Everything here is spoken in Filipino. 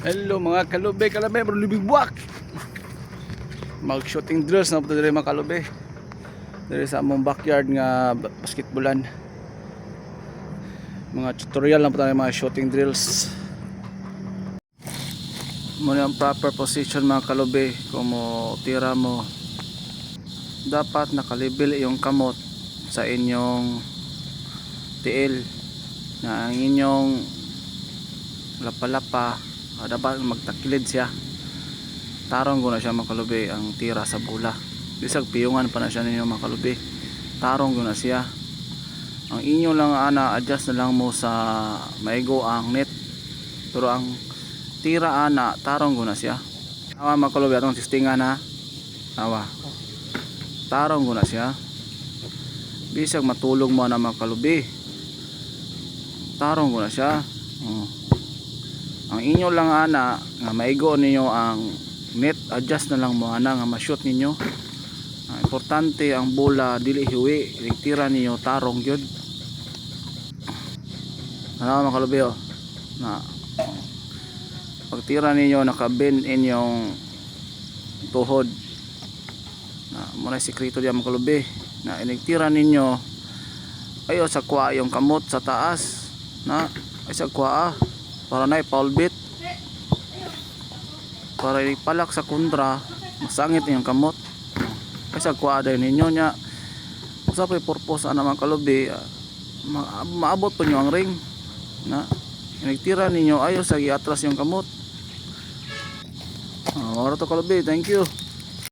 Hello mga kalube, bro, libig buwak. Mag shooting drills na po diri mga kalube. Diri sa among backyard nga basketballan. Mga tutorial na po tayo mga shooting drills. Muna ang proper position mga kalube. Kung mo tira mo, dapat nakalibel yung kamot sa inyong tiil na ang inyong lapalapa. Dapat magtakilid siya. Tarong ko na siya mga kalube ang tira sa bola. Bisag piyungan pa na siya ninyo mga kalube. Tarong ko na siya. Ang inyo lang adjust na lang mo sa maigo ang net. Pero ang tira tarong ko na siya. Awa mga kalube atong testingan ha. Awa. Tarong ko na siya. Bisag matulog mo na mga kalube. Tarong ko na siya. Ang inyo lang nga maigo ninyo ang net, adjust na lang mo nga ma-shoot ninyo. Importante ang bola dili hiwi, tira ninyo tarong gyud. Ano mga kalube na pagtira ninyo naka-bend inyong tuhod. Muna sikreto diyan mga kalube na inigtira ninyo ayo sa kwa yung kamot sa taas na ay sa kwa para na foul bit para ipalak sa kontra masangit yung kamot kasi kuada ninyo nya usa pa purpose ana mga kalubi maabot po nyo ang ring na inigtira ninyo ayo sa giatras yung kamot. Ora to kalubi, thank you.